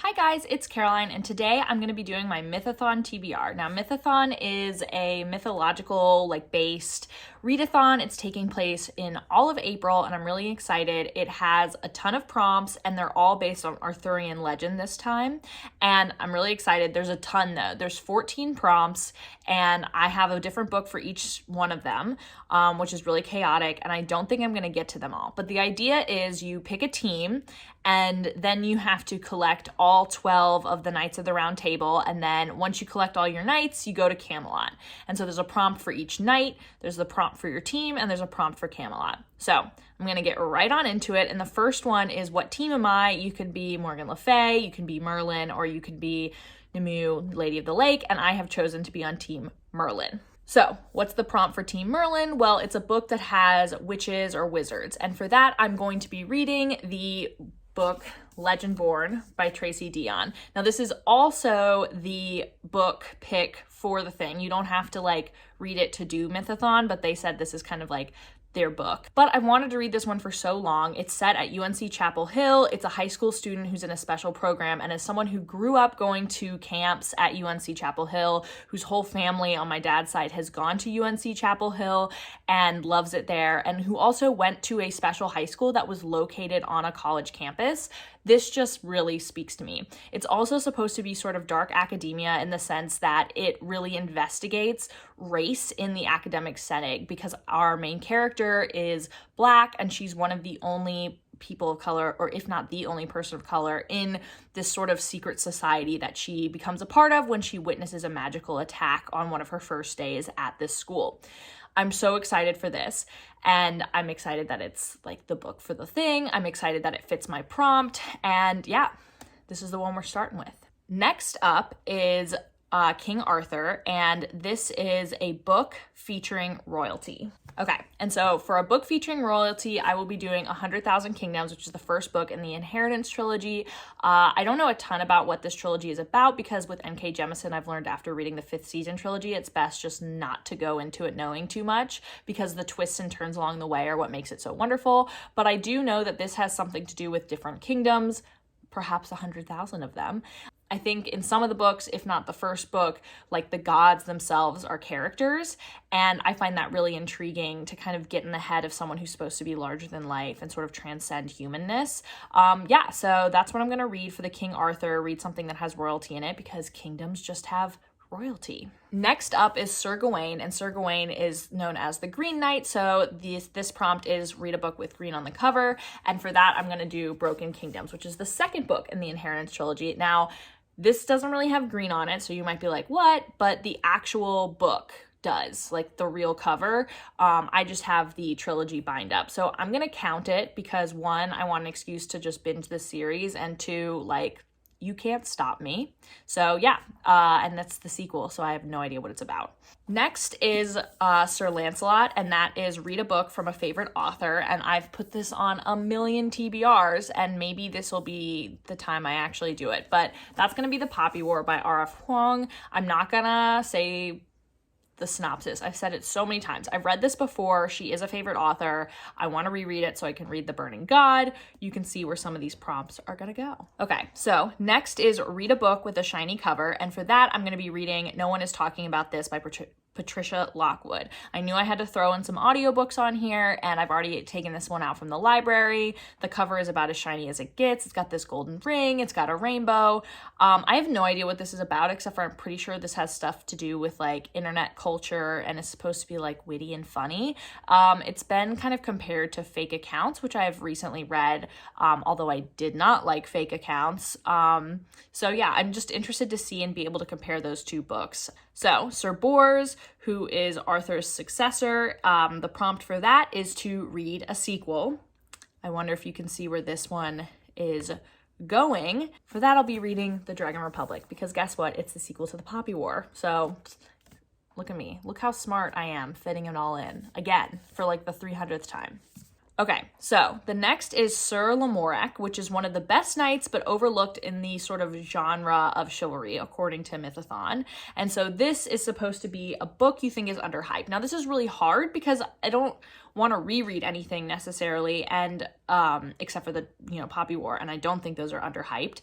Hi guys, it's Caroline, and today I'm going to be doing my Mythothon TBR. Now, Mythothon is a mythological, based readathon. It's taking place in all of April, and I'm really excited. It has a ton of prompts, and they're all based on Arthurian legend this time, and I'm really excited. There's a ton, though. There's 14 prompts, and I have a different book for each one of them, which is really chaotic, and I don't think I'm going to get to them all. But the idea is you pick a team, and then you have to collect all 12 of the Knights of the Round Table. And then once you collect all your knights, you go to Camelot. And so there's a prompt for each knight, there's the prompt for your team, and there's a prompt for Camelot. So I'm gonna get right on into it. And the first one is, what team am I? You could be Morgan Le Fay, you can be Merlin, or you could be Nimue, Lady of the Lake. And I have chosen to be on Team Merlin. So what's the prompt for Team Merlin? Well, it's a book that has witches or wizards. And for that, I'm going to be reading the book Legend Born by Tracy Deonn. Now, this is also the book pick for the thing. You don't have to read it to do Mythothon, but they said this is kind of their book. But I wanted to read this one for so long. It's set at UNC Chapel Hill. It's a high school student who's in a special program, and as someone who grew up going to camps at UNC Chapel Hill, whose whole family on my dad's side has gone to UNC Chapel Hill and loves it there, and who also went to a special high school that was located on a college campus, this just really speaks to me. It's also supposed to be sort of dark academia in the sense that it really investigates race in the academic setting, because our main character is Black and she's one of the only people of color, or if not the only person of color, in this sort of secret society that she becomes a part of when she witnesses a magical attack on one of her first days at this school. I'm so excited for this, and I'm excited that it's the book for the thing. I'm excited that it fits my prompt, and yeah, this is the one we're starting with. Next up is King Arthur, and this is a book featuring royalty. Okay, and so for a book featuring royalty, I will be doing 100,000 Kingdoms, which is the first book in the Inheritance trilogy. I don't know a ton about what this trilogy is about, because with N.K. Jemisin, I've learned after reading the 5th season trilogy, it's best just not to go into it knowing too much, because the twists and turns along the way are what makes it so wonderful. But I do know that this has something to do with different kingdoms, perhaps 100,000 of them. I think in some of the books, if not the first book, the gods themselves are characters, and I find that really intriguing to kind of get in the head of someone who's supposed to be larger than life and sort of transcend humanness. So that's what I'm going to read for the King Arthur, read something that has royalty in it, because kingdoms just have royalty. Next up is Sir Gawain, and Sir Gawain is known as the Green Knight, so this prompt is read a book with green on the cover, and for that I'm going to do Broken Kingdoms, which is the second book in the Inheritance trilogy. Now, this doesn't really have green on it, so you might be like, what? But the actual book does, the real cover. I just have the trilogy bind up. So I'm going to count it because, one, I want an excuse to just binge this series, and two, you can't stop me. So yeah, and that's the sequel, so I have no idea what it's about. Next is Sir Lancelot, and that is read a book from a favorite author, and I've put this on a million TBRs, and maybe this will be the time I actually do it, but that's going to be The Poppy War by R.F. Kuang. I'm not gonna say the synopsis. I've said it so many times. I've read this before. She is a favorite author. I want to reread it so I can read The Burning God. You can see where some of these prompts are going to go. Okay, so next is read a book with a shiny cover, and for that I'm going to be reading No One Is Talking About This by Patricia Lockwood. I knew I had to throw in some audiobooks on here, and I've already taken this one out from the library. The cover is about as shiny as it gets. It's got this golden ring. It's got a rainbow. I have no idea what this is about, except for I'm pretty sure this has stuff to do with internet culture, and it's supposed to be witty and funny. It's been kind of compared to Fake Accounts, which I have recently read, although I did not like Fake Accounts. So yeah, I'm just interested to see and be able to compare those two books. So Sir Bors, who is Arthur's successor, the prompt for that is to read a sequel. I wonder if you can see where this one is going. For that, I'll be reading The Dragon Republic, because guess what? It's the sequel to The Poppy War. So look at me. Look how smart I am fitting it all in. Again, for the 300th time. Okay, so the next is Sir Lamorec, which is one of the best knights, but overlooked in the sort of genre of chivalry, according to Mythothon. And so this is supposed to be a book you think is underhyped. Now, this is really hard because I don't want to reread anything necessarily, and except for the, Poppy War, and I don't think those are underhyped.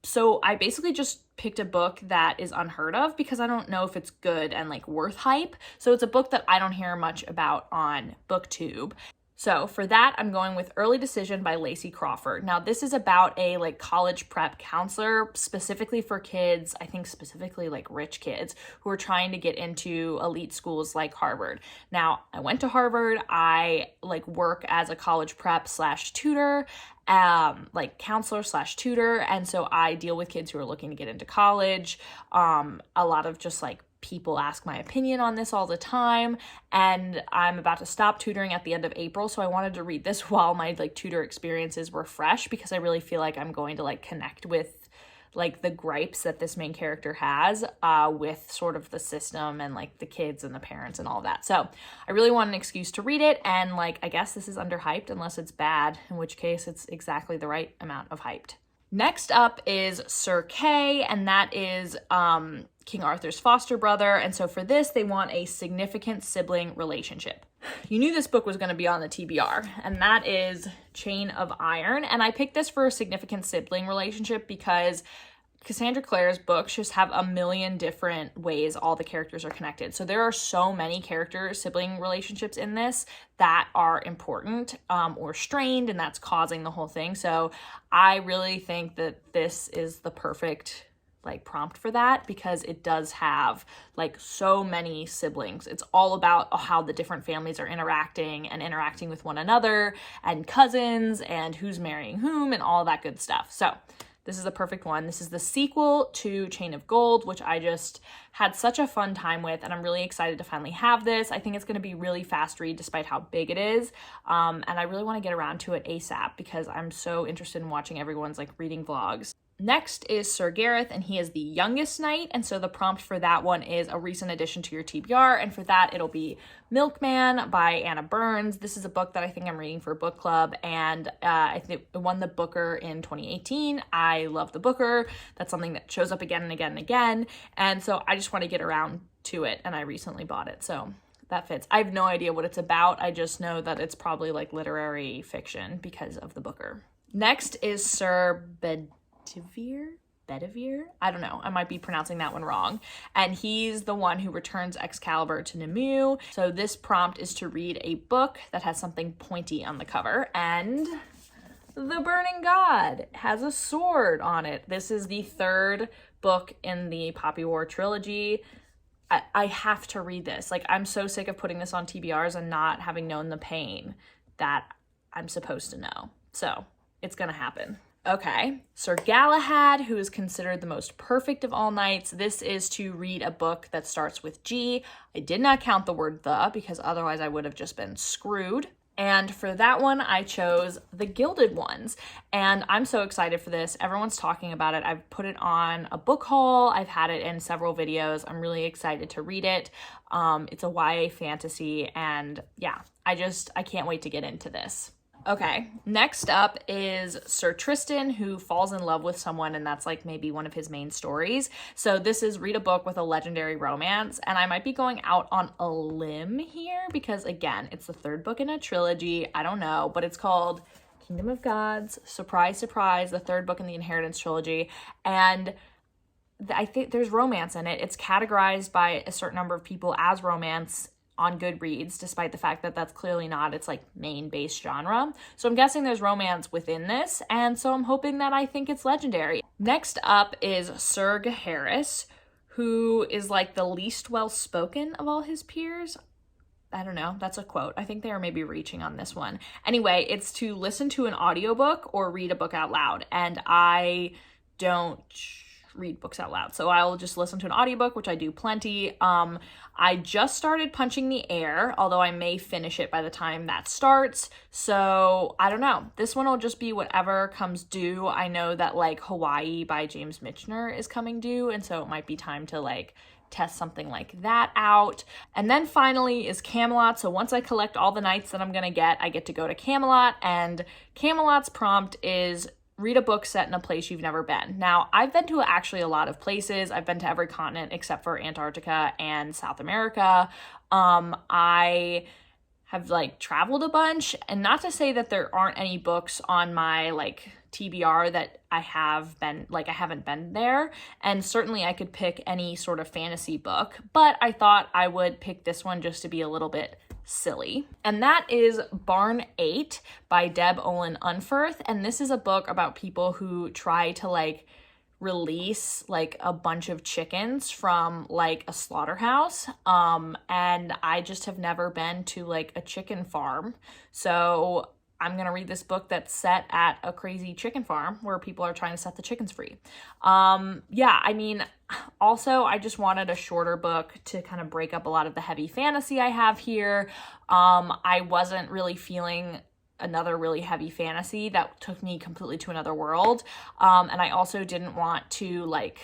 So I basically just picked a book that is unheard of because I don't know if it's good and like worth hype. So it's a book that I don't hear much about on BookTube. So for that, I'm going with Early Decision by Lacey Crawford. Now, this is about a like college prep counselor specifically for kids, I think specifically like rich kids who are trying to get into elite schools like Harvard. Now, I went to Harvard. I like work as a college prep / tutor, like counselor / tutor. And so I deal with kids who are looking to get into college. A lot of just like people ask my opinion on this all the time, and I'm about to stop tutoring at the end of April, so I wanted to read this while my like tutor experiences were fresh, because I really feel like I'm going to like connect with like the gripes that this main character has with sort of the system and like the kids and the parents and all that. So I really want an excuse to read it, and like I guess this is underhyped unless it's bad, in which case it's exactly the right amount of hyped. Next up is Sir Kay, and that is King Arthur's foster brother. And so for this, they want a significant sibling relationship. You knew this book was going to be on the TBR, and that is Chain of Iron. And I picked this for a significant sibling relationship because Cassandra Clare's books just have a million different ways all the characters are connected. So there are so many sibling relationships in this that are important or strained, and that's causing the whole thing. So I really think that this is the perfect like prompt for that, because it does have like so many siblings. It's all about how the different families are interacting with one another, and cousins, and who's marrying whom, and all that good stuff. So this is the perfect one. This is the sequel to Chain of Gold, which I just had such a fun time with, and I'm really excited to finally have this. I think it's going to be really fast read despite how big it is, and I really want to get around to it ASAP because I'm so interested in watching everyone's like reading vlogs. Next is Sir Gareth, and he is the youngest knight, and so the prompt for that one is a recent addition to your TBR, and for that it'll be Milkman by Anna Burns. This is a book that I think I'm reading for book club, and I think it won the Booker in 2018. I love the Booker. That's something that shows up again and again and again, and so I just want to get around to it, and I recently bought it, so that fits. I have no idea what it's about. I just know that it's probably like literary fiction because of the Booker. Next is Sir Bedivere? I don't know. I might be pronouncing that one wrong. And he's the one who returns Excalibur to Nimue. So this prompt is to read a book that has something pointy on the cover. And the Burning God has a sword on it. This is the third book in the Poppy War trilogy. I have to read this. Like, I'm so sick of putting this on TBRs and not having known the pain that I'm supposed to know. So it's gonna happen. Okay, Sir Galahad, who is considered the most perfect of all knights. This is to read a book that starts with G. I did not count the word the because otherwise I would have just been screwed. And for that one, I chose The Gilded Ones. And I'm so excited for this. Everyone's talking about it. I've put it on a book haul. I've had it in several videos. I'm really excited to read it. It's a YA fantasy. And yeah, I can't wait to get into this. Okay, next up is Sir Tristan, who falls in love with someone, and that's like maybe one of his main stories. So this is read a book with a legendary romance, and I might be going out on a limb here because, again, it's the third book in a trilogy. I don't know, but it's called Kingdom of Gods. Surprise, surprise, the third book in the Inheritance trilogy, and I think there's romance in it. It's categorized by a certain number of people as romance on Goodreads, despite the fact that that's clearly not its like main base genre. So I'm guessing there's romance within this, and so I'm hoping that I think it's legendary. Next up is Sir Gaheris, who is like the least well-spoken of all his peers. I don't know, that's a quote. I think they are maybe reaching on this one. Anyway, it's to listen to an audiobook or read a book out loud, and I don't read books out loud, so I'll just listen to an audiobook, which I do plenty. I just started Punching the Air, although I may finish it by the time that starts, so I don't know. This one will just be whatever comes due. I know that like Hawaii by James Michener is coming due, and so it might be time to like test something like that out. And then finally is Camelot. So once I collect all the nights that I'm gonna get, I get to go to Camelot, and Camelot's prompt is read a book set in a place you've never been. Now, I've been to actually a lot of places. I've been to every continent except for Antarctica and South America. I have like traveled a bunch, and not to say that there aren't any books on my like TBR that I haven't been there, and certainly I could pick any sort of fantasy book, but I thought I would pick this one just to be a little bit silly. And that is Barn 8 by Deb Olin Unferth, and this is a book about people who try to like release like a bunch of chickens from like a slaughterhouse, and I just have never been to like a chicken farm, so I'm gonna read this book that's set at a crazy chicken farm where people are trying to set the chickens free. Yeah, I mean, also I just wanted a shorter book to kind of break up a lot of the heavy fantasy I have here. I wasn't really feeling another really heavy fantasy that took me completely to another world. And I also didn't want to like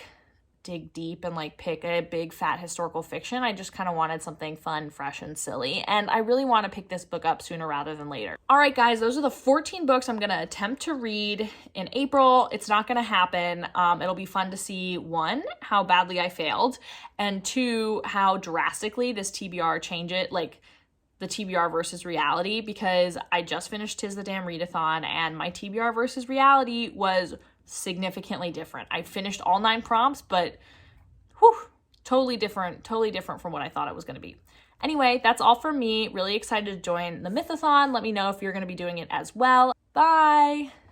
dig deep and like pick a big fat historical fiction. I just kind of wanted something fun, fresh, and silly. And I really want to pick this book up sooner rather than later. All right, guys, those are the 14 books I'm going to attempt to read in April. It's not going to happen. It'll be fun to see, one, how badly I failed, and two, how drastically this TBR change it, like the TBR versus reality, because I just finished Tis the Damn Readathon, and my TBR versus reality was significantly different. I finished all 9 prompts, but totally different from what I thought it was going to be. Anyway, that's all from me. Really excited to join the Mythothon. Let me know if you're going to be doing it as well. Bye!